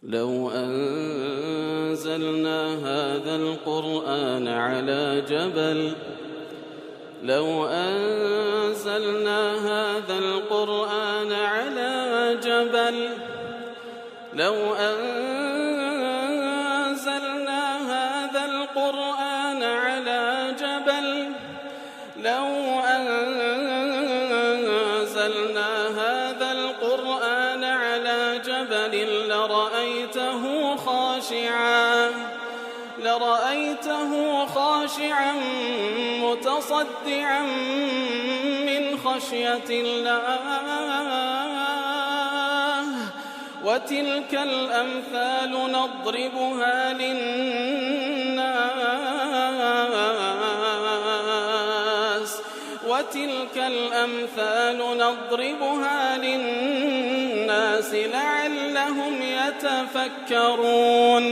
لو أنزلنا هذا القرآن على جبل لو أنزلنا هذا القرآن على جبل لو أنزلنا هذا القرآن على جبل لو أنزلنا هذا القرآن على جبل لرأيته خاشعا متصدعا من خشية الله وتلك الأمثال نضربها للناس لعلهم يتفكرون.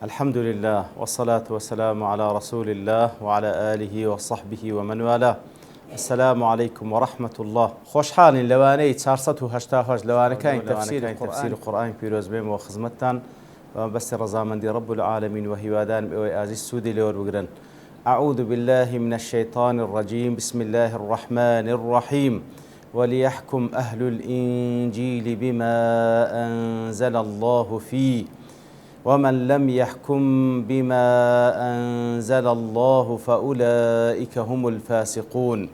الحمد لله والصلاة والسلام على رسول الله وعلى آله وصحبه ومن والاه. السلام عليكم ورحمة الله. خوشحال لواني 488 لواني كاين تفسير القرآن بيروز بيم وخدمتان بس رضامندي رب العالمين وهوادان وازي السودي لور بقرن. أعوذ بالله من الشيطان الرجيم. بسم الله الرحمن الرحيم. وليحكم أهل الإنجيل بما أنزل الله فيه ومن لم يحكم بما أنزل الله فأولئك هم الفاسقون.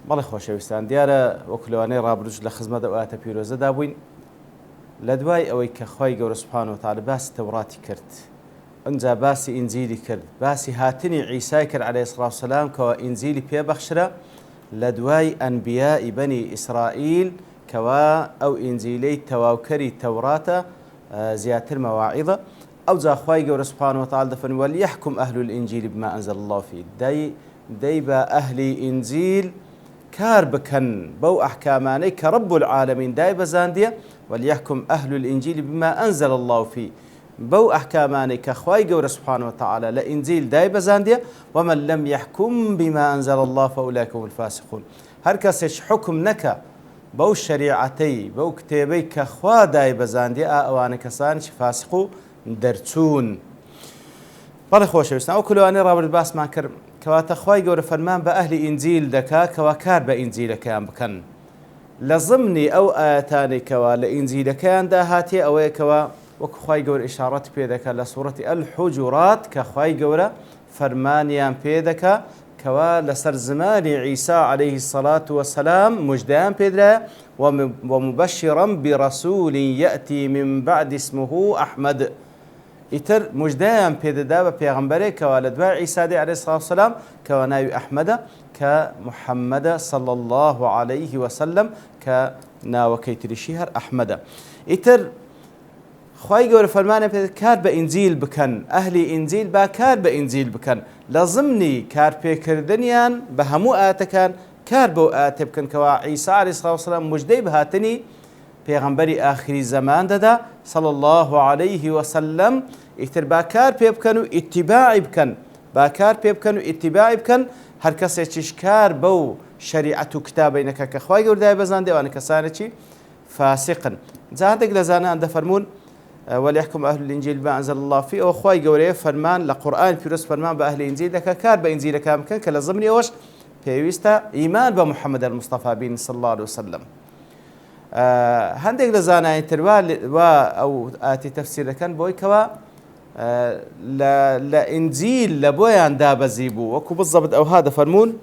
بەڵێ خۆشەویستان دیارە وەکلوانەی ڕابردوش لە خزمەت ئەواتە پیرۆزەدا بووین لە دوای ئەوەی کە خی گەورە سوبحانەهو وتعالە باسی تەوڕاتی کرد، ئەنجا باسی ئینجیلی کرد، باسی هاتنی عیسای کرد عەلەیهی سڵاتو وسەلام کەوا ئینجیلی پێبەخشرە لە دوای ئەنبیای بەنی ئیسرائیل کەوا ئەو ئینجیلەی تەواوکەری تەوراتە زیاتر مواعظة أو زاخواي جور سبحانه وتعالى دفن وليحكم أهل الإنجيل بما أنزل الله فيه دايبا أهل إنجيل كاربكن بو أحكاماني كرب العالمين دايبا زاندية وليحكم أهل الإنجيل بما أنزل الله فيه بو أحكاماني كخواي جور سبحانه وتعالى لإنجيل دايبا زاندية ومن لم يحكم بما أنزل الله فأولئك هم الفاسقون. هركسش حكم نكا بو شريعتي بو كتابي كخوا داي بزاندي اوان كسان فاسقو درچون. بەڵێ خۆشەویستان ئەو کلوانەی ڕابرد باسمان کرد کەواتە خوای گەورە فەرمان بە ئەهلی ئینجیل دەکا کەوا کار بە ئینجیلەکەیان بکەن لە ضمنی ئەو ئاەتانەی کەوا لە ئینجیلەکەیاندا هاتیە ئەوەیە کەوا وەکو خوای گەورە ئیشارەتی پێ دەکات لە سوورەتی ئەلحوجورات کە خوای گەورە فەرمانیان پێ دەکات کەوا لەسەر زمانی عیسا عەلەیهی الصەلاة وەسەلام موژدەیان پێدرایە ومبشرا برسول يأتي من بعد اسمه أحمد. ئیتر موژدەیان پێدەدا بە پێغەمبەرێک کەوا لە دوای عیسا دێ عەلەیهی الصەلاة وەسەلام کەوا ناوی ئەحمەدە کە محەممەدە صلی الله عليه وسلم کە ناوەکەی تریشی هەر ئەحمەدە. ئیتر خوای گەورە فەرمانیان پێ کار بە ئینجیل بکەن، ئەهلی ئینجیل با کار بە ئینجیل بکەن لە ضمنی کارپێکردنیان بە هەموو ئاەتەکان کار بۆ ئاەتێ بکەن کەوا عیسا عەلەیهی الصەلاة وەسەلام موژدەی بەهاتنی پێغەمبەری ئاخری زەمان دەدا صلی الله عليه وسلم. ئیتر با کار پێ بکەن و ئیتیباعی بکەن، با کار پێ بکەن و ئیتیباعی بکەن هەر کەسێکیش کار بەو شەریعەت و کتابینەکە کە خوای گەورە دای بەزاندێ ئەوانە کەسانێکی فاسقن. جا هەندێک لە زانایان دەفەرمون وليحكم أهل الإنجيل بما أنزل الله فيه أو خواي جوري فرمان لقرآن بيرس فرمان بأهل الإنجيل لك كار بإنجيل كام كان كلا ضمني وش بيوستا إيمان بمحمد المصطفى بين صلى الله عليه وسلم. هندق لزانا انتروا أو آتي تفسير كان بوي كوا لا إنجيل لبويان داب زيبو وكو بالضبط أو هذا فرمون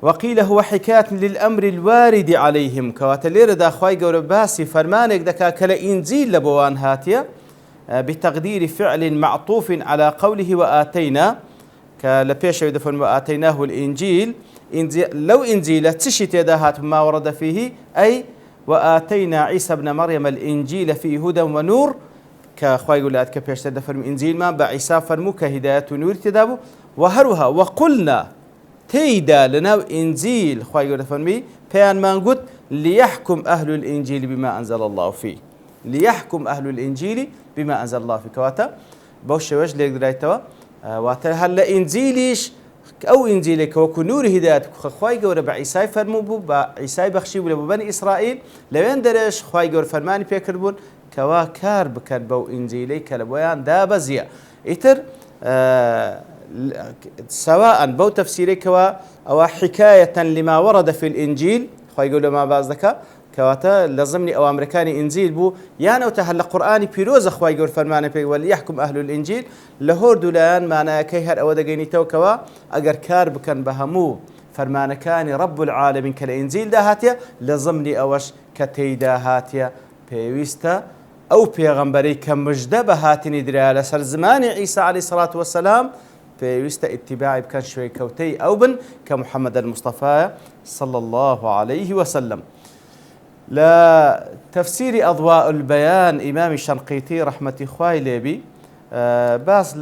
وقيل هو حكاية للأمر الوارد عليهم كواتلير دا خواي قول باسي فرمانك دكا كلا إنجيل لبوان هاتيا بتقدير فعل معطوف على قوله وآتينا كالبيش يدفن وآتيناه الإنجيل لو إنجيل تشت يداهات ما ورد فيه أي وآتينا عيسى ابن مريم الإنجيل فيه هدى ونور كخواي قول لات كبيش تدفن إنجيل ما بعيسى فرمو كهداية ونور تدابو وهروها وقلنا تيدا لناو إنجيل خواهي قول فرمي بيان ما نقول ليحكم أهل الإنجيل بما أنزل الله فيه ليحكم أهل الإنجيل بما أنزل الله فيه كواتا بوش وجه ليك درايتوا واتا هلا إنجيليش أو إنجيلك وكو نور هدايتك خواهي قول بعيساي فرمو بو بعيساي بخشي ولا بني إسرائيل لوين درش خواهي قول فرماني بيكربون كوا كار بكن بو إنجيلي كلبويان دابزيا إتر سواء بو تفسيري كوا أو حكاية لما ورد في الإنجيل خو يقول ما باز ذكا كواتا لازمني أو أمريكاني إنجيل بو يعني وتهل قرآني بيروز أخوة يقول فرمانة بي وليحكم أهل الإنجيل لهور دولان معنا كيهر أو دقيني تو كوا أجر كار بكن بهمو فرمانة كان رب العالمين كالإنجيل ده هاتيا لازمني أوش كتيدا هاتيا بيويستا أو بيغمبري كمجدبة هاتني دري على سر زمان عيسى عليه الصلاة والسلام بيويستا اتباعي بكان شوي كوتي أو بن كمحمد المصطفى صلى الله عليه وسلم. لا تفسير أضواء البيان إمام الشنقيطي رحمة خوي ليبي باز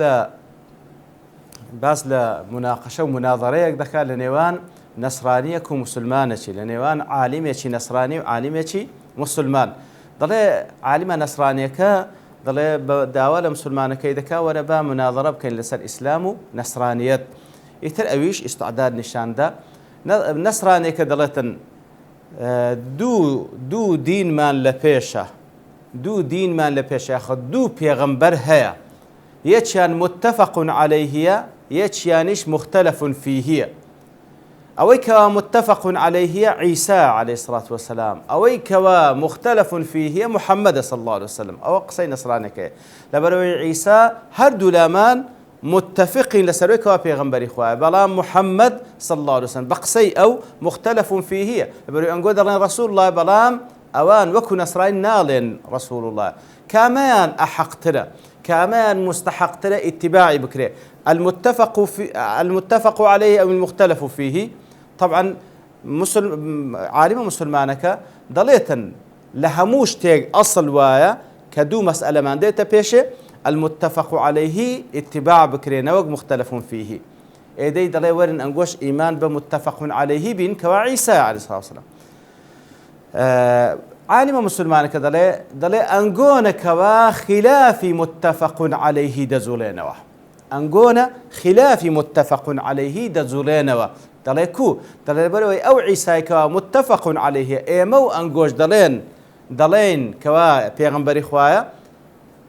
لا مناقشة ومناظرة يقدر لنيوان نصرانية ومسلمانة لنيوان عالمية نصراني وعالمية مسلمان ضل عالمة نصرانية كا ضل داولة مسلمانة كيدا كا ولا با مناظرة بكين لسر إسلام ونصرانية يتر أويش استعداد نشان دا نصرانية كدلتن دو دين مان لبيشة ياخذ دو بيغمبر هيا يتشان متفق عليه يتشانش مختلف فيه أويك متفق عليه عيسى عليه الصلاة والسلام أويك مختلف فيه محمد صلى الله عليه وسلم أو قصي نصرانك لبروي عيسى هردو لامان متفقين لسرويك وبيغمبر إخوة بلا محمد صلى الله عليه وسلم بقصي أو مختلف فيه بروي أنقود رسول الله بلام أوان وكو نصرين نالين رسول الله كمان أحقتنا كمان مستحقتنا اتباعي بكري المتفق عليه أو المختلف فيه طبعا عالم مسلمانك ضليتا لهموش تيج أصل وايا كدو مسألة ما ديتا بيشي المتفق عليه اتباع بكري نوق مختلف فيه ايدي ضلي ورن انقوش ايمان بمتفق عليه بين كوا عيسى عليه الصلاة والسلام عالم مسلمانك ضلي انقونا كوا خلافي متفق عليه دزولينوا انقونا خلافي متفق عليه دزولينوا ضلي بروي او عيسى كوا متفق عليه ايمو انقوش ضلين كوا بيغمبري خوايا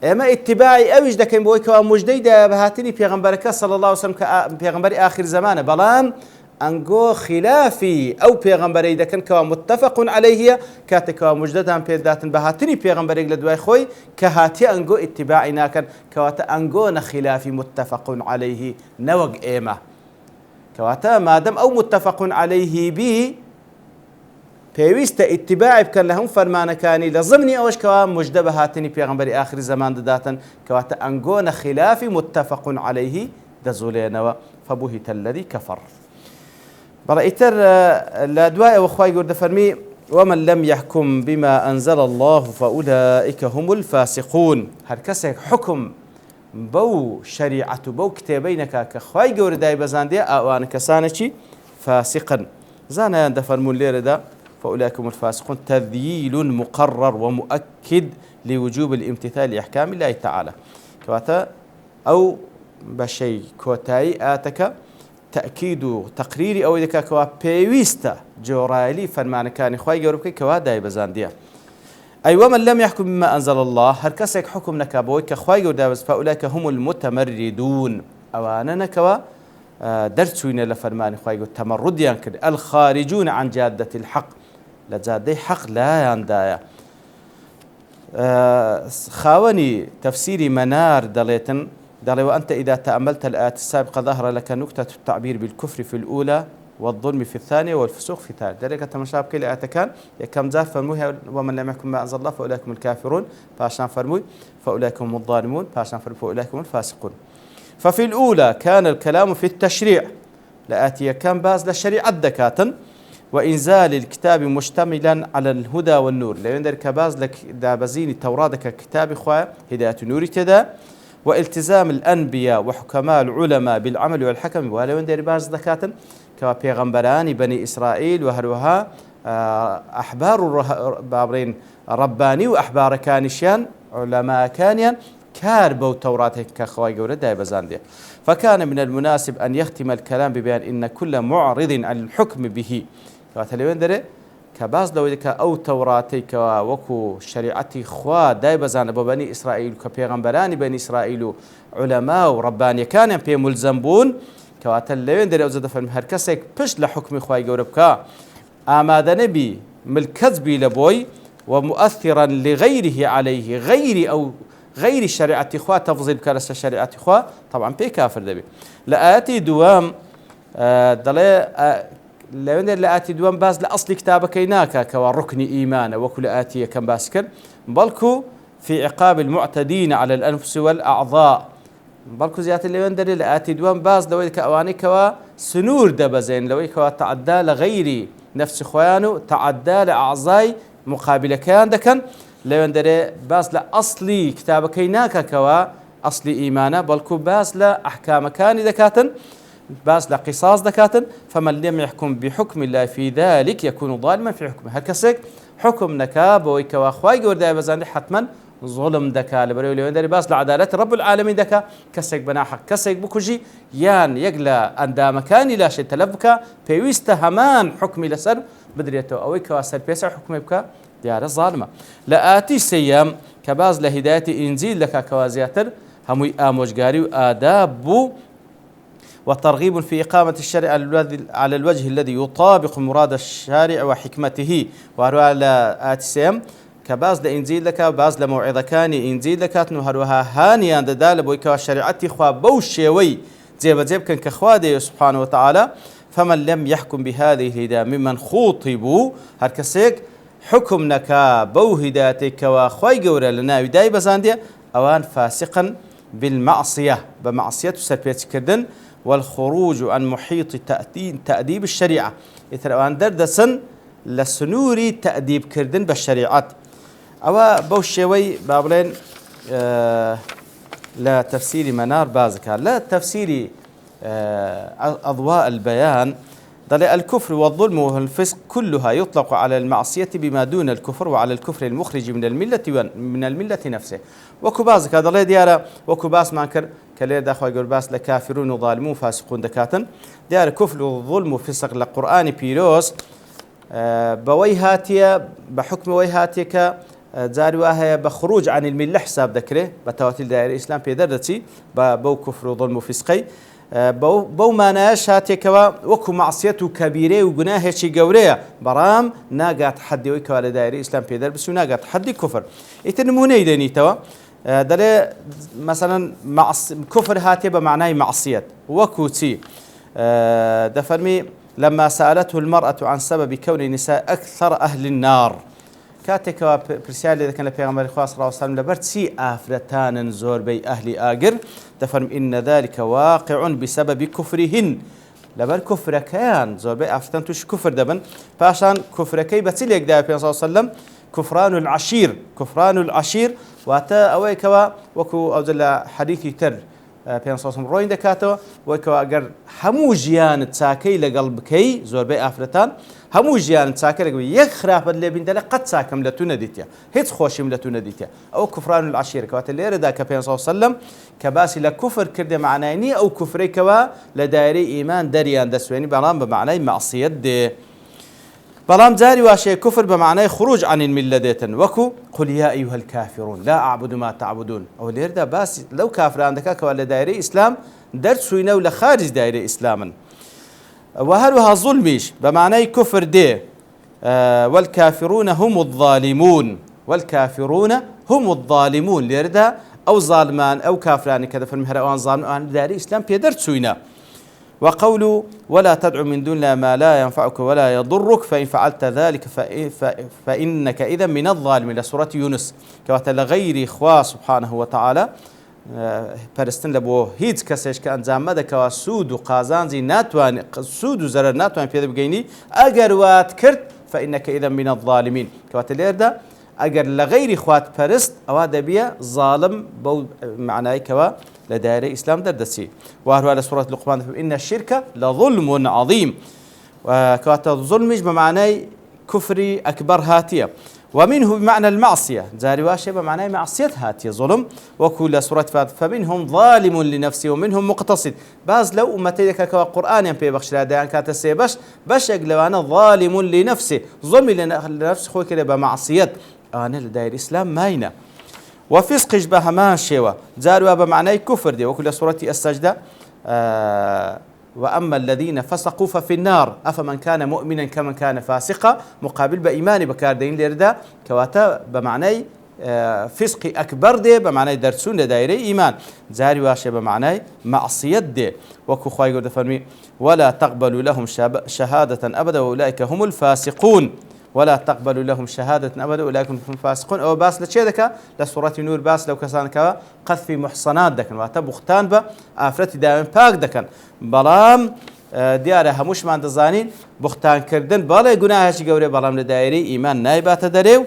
اما اتباعي اوج دكن بوي كوا مجديده بهاتني بيغمبرك صلى الله عليه وسلم بيغمبري اخر زمانه بلان انغو خلافي او بيغمبري دكن كوا متفق عليه كاتكوا مجددان بيداتن بهاتني بيغمبري لدواي خوي كهاتي انغو اتباعنا كان كواتا انغو خلافي متفق عليه نوق ايما كواتا ما دام او متفق عليه به پێویستە اتباعی بکەن لە هەموو فەرمانەکانی لە ضمنی ئەوەش کەوا موجدە بە هاتنی پێغەمبەری ئاخری زەمان دەداتن کەواتە ئەنگۆنە خلافی متفق عليه دەزولێنەوە فبهت الذي كفر. بەڵێ ئیتر لە دوایەوە خوای گەورە دەفەرمی ومن لم يحكم بما أنزل الله فأولئك هم الفاسقون. هەر کەسێک حکم بەو شەریعەت و بەو کتێبەینەکە کە خوای گەورە دایبەزاندێ ئەوانە کەسانێکی فاسقن. زانایان دەفەرمون لێرەدا فأولئك هم الفاسقون تذييل مقرر ومؤكد لوجوب الامتثال لأحكام الله تعالى. كواتا أو بشيء كوتاي آتك تأكيد تقريري أو إذا كوا بيويستا جورالي فرمان كان إخوائي جوربكي كوا داي بزاندية أي ومن لم يحكم بما أنزل الله هركسك حكم نكابوي كإخوائي جوردابز فأولئك هم المتمردون أوانا نكوا درسوين لفرمان إخوائي التمرد ينكر الخارجون عن جادة الحق لجادة حق لا يندايا. خاوني تفسيري منار دليتن دلي وأنت إذا تأملت الآيات السابقة ظهر لك نكتة التعبير بالكفر في الأولى والظلم في الثانية والفسوق في الثالثة. ذلك تمشاب كل آيات كان كم زار فرموها ومن لم يحكم ما أنزل الله فأولئك هم الكافرون فعشان فرموي فأولئك هم الظالمون فعشان فرموي فأولئك هم الفاسقون. ففي الأولى كان الكلام في التشريع لآتي كان باز للشريعة دكاتا وإنزال الكتاب مشتملا على الهدى والنور لأن ذلك باز لك دابزين التوراة كتاب إخوة هداية نور تدا والتزام الأنبياء وحكماء العلماء بالعمل والحكم ولو ذلك باز دكاتا كبيغمبران بني إسرائيل وهروها أحبار بابرين رباني وأحبار كانشيان علماء كانيان كاربوا توراتك كخواي جورة دايبزاندية. فكان من المناسب أن يختم الكلام ببيان إن كل معرض عن الحكم به فاتلوين دري كباز لو ذكر أو توراتيك وكو شريعتي خوا داي بزان بني إسرائيل كبيغمبراني بني إسرائيل علماء ورباني كان بي ملزمبون كواتل لوين دري أوزد فرم هر كسك بش لحكم خواي جوربكا آماده نبي ملكذبي لبوي ومؤثرا لغيره عليه غير شريعة خوا تفضيل كرس شريعة خوا طبعا بي كافر دبي لآتي دوام دلي لوين لآتي دوام باز لأصل كتابك هناك كركن إيمان وكل آتي كم باسكر بلكو في عقاب المعتدين على الأنفس والأعضاء بلكو زيادة لوين دري لآتي دوام باز لو كأواني كوا سنور دبزين لو كوا تعدى لغير نفس خوانو تعدى لأعضاء مقابل كان دكن لوين دري باز لأصلي كتابك هناك كوا أصل إيمانه بلكو باز لأحكام كان دكاتن باز لقصاص دكاتن فمن لم يحكم بحكم الله في ذلك يكون ظالما في حكمه هكسك حكم نكاب ويكوا خواي وردا بزان حتما ظلم دكا لبريو لوين دري باز لعدالة رب العالمين دكا كسك بنا حق كسك بكجي يان يقلا أندا مكاني لا شيء تلبكا بيويست همان حكمي لسر بدريته أو كواسر بيسع حكمي بكا ديار الظالمة لآتي سيام كباز لهداية إنزيل لك كوازياتر هموي آموجاري وآداب وترغيب في إقامة الشرع على الوجه الذي يطابق مراد الشارع وحكمته وهو لآتي سيام كباز لإنزيل لك باز لموعظة كان إنزيل لك نهروها هانيا دال بويكا شريعتي خوا بوشيوي زيب كان كخوادي سبحانه وتعالى فمن لم يحكم بهذه الهداية ممن خوطبوا هركسيك حكمنك بو هدايتك وخواي قورا لنا بداية بزاندية أوان فاسقا بالمعصية بمعصية سربيت كردن والخروج عن محيط تأديب الشريعة إثر أوان دردسن لسنوري تأديب كردن بالشريعات أو بوشيوي بابلين لا تفسير منار بازكا لا تفسير أضواء البيان ضل الكفر والظلم والفسق كلها يطلق على المعصية بما دون الكفر وعلى الكفر المخرج من الملة نفسه وكبازك ضل ديارة وكباس مانكر كلير داخل قرباس لكافرون وظالمون فاسقون دكاتن ديار كفر والظلم والفسق للقرآن بيروس بويهاتيا بحكم ويهاتيك زارواها بخروج عن الملة حساب ذكره بتواتل دائرة الإسلام في دردتي بو كفر وظلم وفسقي بو ما ناشاتك وكو معصيته كبيرة وجناه شيء جورية برام ناقات حد ويكوا لدائرة الإسلام في درد بس ناقات حد كفر يتنمونه يدني توا دله مثلا كفر هاتي بمعنى معصية وكوتي دفرمي لما سألته المرأة عن سبب كون النساء أكثر أهل النار كاتك برسالة إذا كان لبيغمبر صلى الله عليه وسلم لبرتسي آفرتان زور بي أهل آجر تفرم إن ذلك واقع بسبب كفرهن لبر كفر كان زور بي آفرتان توش كفر دبن فعشان كفر كي بتسيليك دا صلى الله عليه وسلم كفران العشير واتا أويكوا وكو أوزل حديثي تر بين صوصهم روين دكاتو ويكوا أجر همو جيان تساكي لقلبكي زور بي آفرتان همو جيان تساكي لقلبكي يخراب اللي بندلا قد ساكم لتونا ديتيا هيت خوشم لتونا ديتيا أو كفران العشير كوات اللي ردا كبين صلى الله عليه وسلم كباسي لكفر كرد معناني أو كفري كوا لداري إيمان دريان دسويني بلام بمعنى معصية دي بلام جاري واشي كفر بمعنى خروج عن الملة ديتن وكو قل يا أيها الكافرون لا أعبد ما تعبدون أو اللي ردا بس لو كافر عندك كوا لداري إسلام درسوينه ولا خارج دائرة إسلاما وهلوها ظلميش بمعنى كفر دي والكافرون هم الظالمون ليردا أو ظالمان أو كافران كذا في المهرقان ظالمان داري إسلام بيدر تسوينا وقولوا ولا تدعو من دون الله ما لا ينفعك ولا يضرك فإن فعلت ذلك فإنك إذا من الظالمين لسورة يونس كوات لغير إخوة سبحانه وتعالى پرستن لبو هیچ کسیش که انجام بده که سود و قازانزی ناتوان سود و ضرر ناتوان پیدا بگینی اگر وات کرد فإنك إذا من الظالمين كوات ليردا اگر لغير خوات پرست او دبیا ظالم بو معنای کوا لدائره اسلام دردسی وهو على سورة لقمان إن الشرك لظلم عظيم وكوات ظلمش بمعنى كفري أكبر هاتية ومنه بمعنى المعصية جاري واشي بمعنى معصية هاتي ظلم وكل سورة فات فمنهم ظالم لنفسه ومنهم مقتصد باز لو أمتيك كقرآن ينبي بخش لديان كانت السيبش باش يقلوانا ظالم لنفسه ظلم لنفسه خوي كده بمعصية أنا لداير الإسلام ماينة وفسق جبه ما شوى جاري بمعنى كفر دي وكل سورة السجدة وأما الذين فسقوا ففي النار أفمن كان مؤمنا كمن كان فاسقا مقابل بإيمان بكاردين ليردا كواتا بمعنى فسق أكبر دي بمعنى درسون دائرة إيمان جاري واشي بمعنى معصية دي وكو خواهي قد فرمي ولا تقبلوا لهم شهادة أبدا وأولئك هم الفاسقون ولا تقبلوا لهم شهادة أبدا أولئك هم الفاسقون أو باس لشي دكا لسورة نور باس لو كسان كوا قذف محصنات دكن واتا بختان با آفرتي دائما باك دكن بلام دیارە هەمووشمان دەزانین بوختانکردن بەڵێ گوناهێکی گەورەی بەڵام لە دایرەی ئیمان نایباتە دەرێ و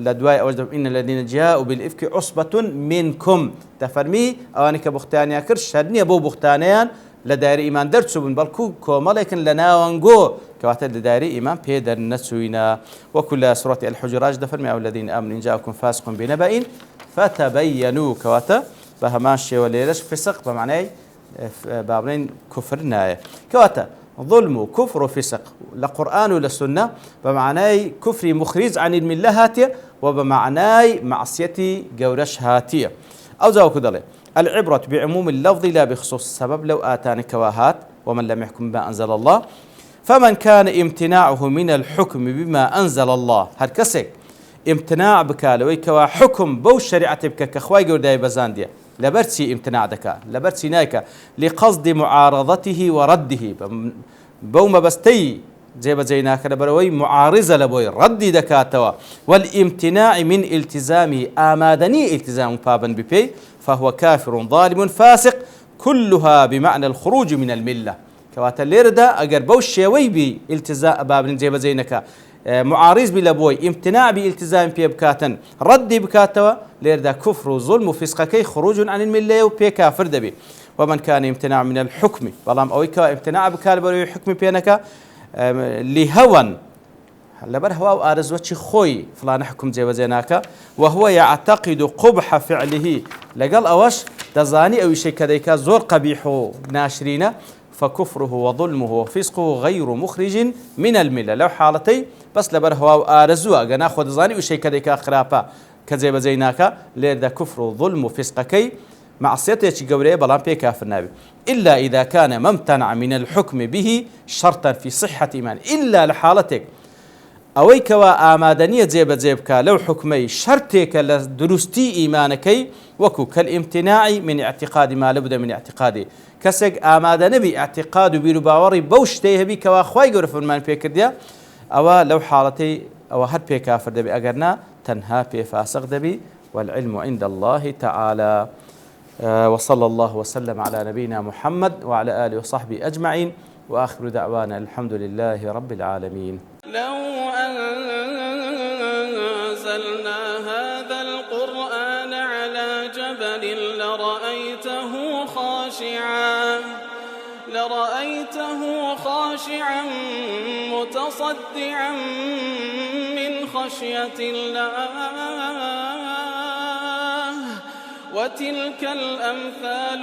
لە دوای ئەوەش ئین الذین جاءوا بالإفك عصبة منكم دەفەرمی ئەوانەی کە بوختانیان کرد شەر نییە بۆ بوختانەیان لە دایرەی ئیمان دەرچوون بەڵکو کۆمەڵێکن لە ناوەنگۆ کەواتە لە دایرەی ئیمان پێ دەرنەچووینە وەکو لە سورەتی الحجرات دەفەرمی ئەو الذین آمنوا إن جاءكم فاسق بنبأ فتبينوا کەواتە بە هەمان شێوە لێرەش فسق بەمعنای بابرين كفرنا كواتا ظلم وكفر وفسق لقرآن ولسنة بمعنى كفر مخرج عن الملة هاتية وبمعنى معصية جورش هاتية أو زاو كذلك العبرة بعموم اللفظ لا بخصوص السبب لو آتاني كواهات ومن لم يحكم بما أنزل الله فمن كان امتناعه من الحكم بما أنزل الله هالكسك امتناع بكالوي كوا حكم بو شريعة بك كخواي جوداي بزاندية لبرتي امتناع دكا لبرتي نايكا لقصد معارضته ورده بوما بستي زي بزيناك لبروي معارضة لبوي ردي دكاتوا والامتناع من التزامه آمادني التزام بابا ببي فهو كافر ظالم فاسق كلها بمعنى الخروج من الملة كواتا ليردا أجر بوشيوي بالتزام باب زي بزينك معارض بلبوي امتناع بالتزام بكاتن رد بكاتوا ليردا كفر وظلم وفسق خروج عن الملة وبي كافر دبي ومن كان امتناع من الحكم بلام أويكا امتناع بكالبري حكم بينك لهوى لبر هوا أرزوتش خوي فلان حكم زي وزيناك وهو يعتقد قبح فعله لقال أوش دزاني أو شيء كذا زور قبيح ناشرين فكفره وظلمه وفسقه غير مخرج من الملة لو حالتي بس لبر هوا أرزوا جنا خد زاني وشيء كذا خرابة كذا وزيناك لذا كفر وظلم وفسقك معصيته جوريه بلان بي كافر نابي إلا إذا كان ممتنع من الحكم به شرطا في صحة إيمان إلا لحالتك أويك وآمادنية زيبك لو حكمي شرطك لدرستي إيمانك وكو كالامتناع من اعتقاد ما لابد من اعتقاده كسك آمادني باعتقاد بيرباوري بوشتيه بك وأخواي قرف من بيكرديا أو لو حالتي أو هر بي كافر دبي أجرنا تنها بي فاسق دبي والعلم عند الله تعالى وصلى الله وسلم على نبينا محمد وعلى آله وصحبه أجمعين وآخر دعوانا الحمد لله رب العالمين. لو أنزلنا هذا القرآن على جبل لرأيته خاشعا متصدعا من خشية الله وتلك الأمثال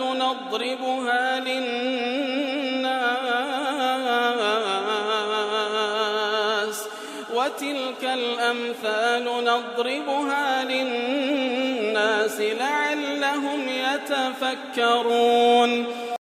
نضربها للناس لعلهم يتفكرون